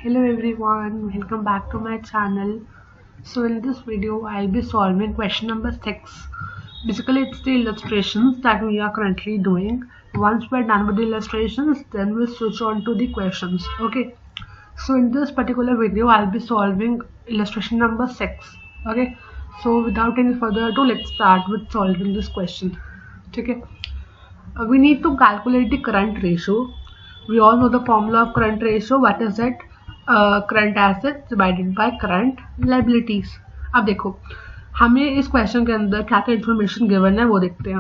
Hello everyone, welcome back to my channel. So in this video I'll be solving question number 6. Basically it's the illustrations that we are currently doing. Once we're done with the illustrations, then we'll switch on to the questions. Okay. So in this particular video I'll be solving illustration number 6. Okay. So without any further ado, let's start with solving this question. Okay. We need to calculate the current ratio. We all know the formula of current ratio. What is it? Current assets divided by current liabilities. अब देखो हमें इस question के अंदर क्या क्या information given है वो देखते हैं.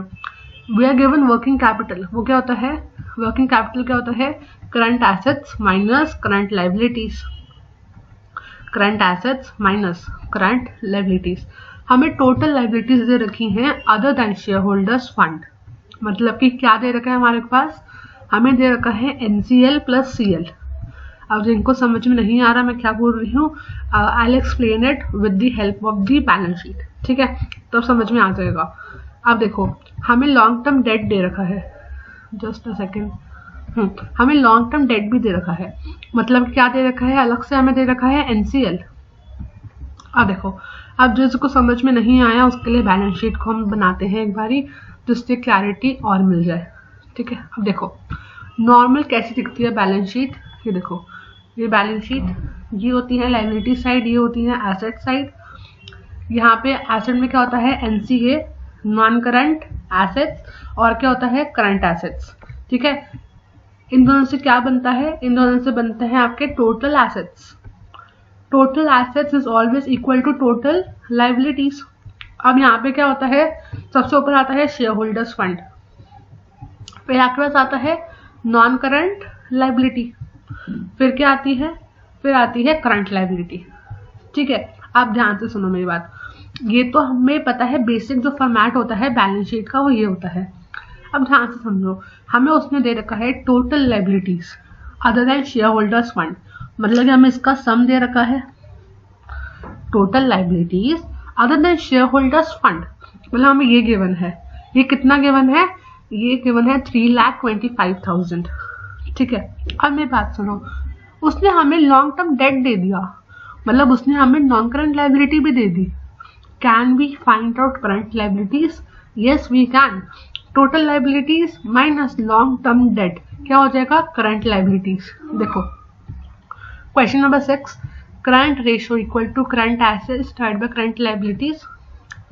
We are given working capital. वो क्या होता है? वर्किंग कैपिटल क्या होता है? Current assets minus current liabilities. Current assets minus current liabilities. हमें टोटल लाइबिलिटीज दे रखी हैं other than share holders fund. मतलब कि क्या दे रखा है हमारे पास? हमें दे रखा है NCL प्लस CL. अब जिनको समझ में नहीं आ रहा मैं क्या बोल रही हूँ, I explain it with the help of the balance sheet. ठीक है, तो समझ में आ जाएगा. अब देखो हमें लॉन्ग टर्म डेट दे रखा है. Just a second. हमें लॉन्ग टर्म डेट भी दे रखा है. मतलब क्या दे रखा है? अलग से हमें दे रखा है NCL. अब देखो, अब जिसको समझ में नहीं आया उसके लिए बैलेंस शीट को हम बनाते हैं एक बारी, जिससे क्लैरिटी और मिल जाए. ठीक है, अब देखो नॉर्मल कैसी दिखती है बैलेंस शीट. ये देखो, ये बैलेंस शीट, ये होती है लायबिलिटी साइड, ये होती है एसेट साइड. यहाँ पे एसेट में क्या होता है? NCA नॉन करंट एसेट्स, और क्या होता है? Current assets. ठीक है, इन दोनों से क्या बनता है? इन दोनों से बनते हैं आपके total assets. Total assets is always equal to total liabilities. अब यहाँ पे क्या होता है? सबसे ऊपर आता है शेयर होल्डर्स फंड, फिर आपके पास आता है नॉन करंट लायबिलिटी, फिर क्या आती है? फिर आती है करंट लायबिलिटी. ठीक है, आप ध्यान से सुनो मेरी बात. ये तो हमें पता है, बेसिक जो फॉर्मेट होता है बैलेंस शीट का वो ये होता है. अब ध्यान से समझो, हमें उसमें दे रखा है total liabilities other than share holders fund. मतलब कि हमें इसका सम दे रखा है total liabilities other than share holders fund. मतलब हमें ये गिवन है. ये कितना गिवन है? ये गिवन है 3,25,000. ठीक है, अब मेरी बात सुनो, उसने हमें लॉन्ग टर्म डेट दे दिया, मतलब उसने हमें नॉन करंट लायबिलिटी भी दे दी. Can we find out current liabilities? Yes we can. Total liabilities minus long term debt क्या हो जाएगा? Current liabilities. देखो question number 6, current ratio equal to current assets divided by current liabilities.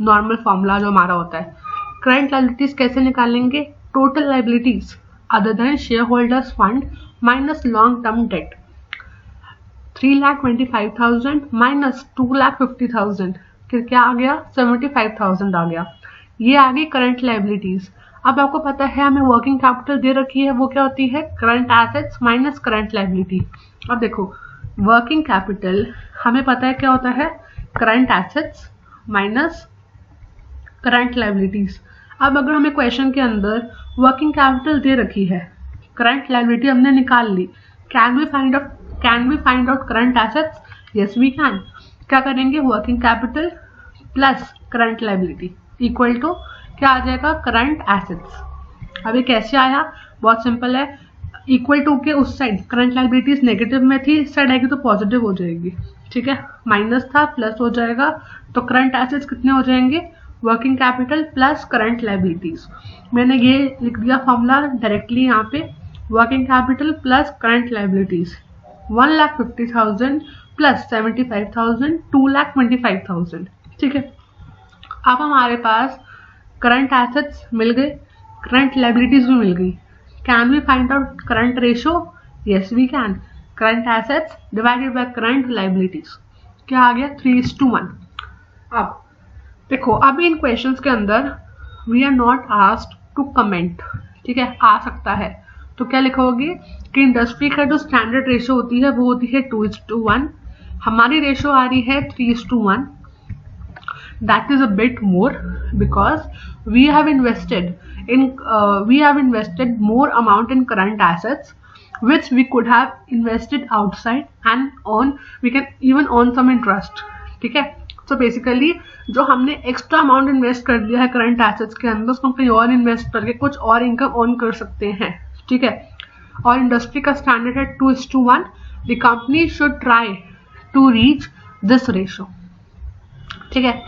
Normal formula जो हमारा होता है. Current liabilities कैसे निकालेंगे? Total liabilities other than share holders fund minus long term debt. 3,25,000 minus 2,50,000, फिर क्या आ गया? 75,000 आ गया. ये आ गई करंट लायबिलिटीज. अब आपको पता है हमें वर्किंग कैपिटल दे रखी है, वो क्या होती है? Current assets minus current liability. अब देखो वर्किंग कैपिटल हमें पता है क्या होता है? Current assets minus current liabilities. अब अगर हमें क्वेश्चन के अंदर वर्किंग कैपिटल दे रखी है, करंट लायबिलिटी हमने निकाल ली, can we find out current assets? Yes we can. क्या करेंगे? Working capital plus current liability equal to क्या आ जाएगा? Current assets. अब ये कैसे आया? बहुत सिंपल है. इक्वल टू के उस साइड करंट लायबिलिटीज नेगेटिव में थी, इस साइड आएगी तो पॉजिटिव हो जाएगी. ठीक है, माइनस था प्लस हो जाएगा, तो करंट एसेट्स कितने हो जाएंगे? Working capital plus current liabilities. मैंने ये लिख दिया फॉर्मूला डायरेक्टली यहाँ पे. Working capital plus current liabilities 1,50,000 plus 75,000 2,25,000. ठीक है, अब हमारे पास करंट एसेट्स मिल गए, करंट लायबिलिटीज भी मिल गई. Can we find out current ratio? Yes we can. Current assets divided by current liabilities क्या आ गया? 3:1. अब देखो, अब इन क्वेश्चंस के अंदर we are not asked to comment. ठीक है, आ सकता है तो क्या लिखोगे कि इंडस्ट्री का जो स्टैंडर्ड रेशियो होती है वो होती है 2:1. हमारी रेशियो आ रही है 3:1. That is a bit more because we have invested more amount in current assets which we could have invested outside and we can even earn some interest. ठीक है, तो बेसिकली जो हमने एक्स्ट्रा अमाउंट इन्वेस्ट कर दिया है current assets के अंदर, उसको कहीं और इन्वेस्ट करके कुछ और इनकम अर्न कर सकते हैं. ठीक है, और इंडस्ट्री का स्टैंडर्ड है 2:1 the company should try to reach this ratio. ठीक है,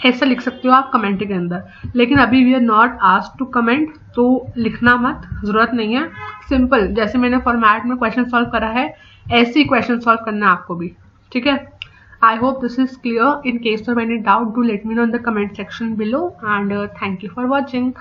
ऐसा लिख सकते हो आप कमेंट के अंदर, लेकिन अभी we are not asked to comment, तो लिखना मत, जरूरत नहीं है। सिंपल जैसे मैंने फॉर्मेट में क्वेश्चन सॉल्व करा है ऐसे ही क्वेश्चन सॉल्व करना है आपको भी। ठीक है, I hope this is clear. In case of any doubt do let me know in the comment section below, and thank you for watching.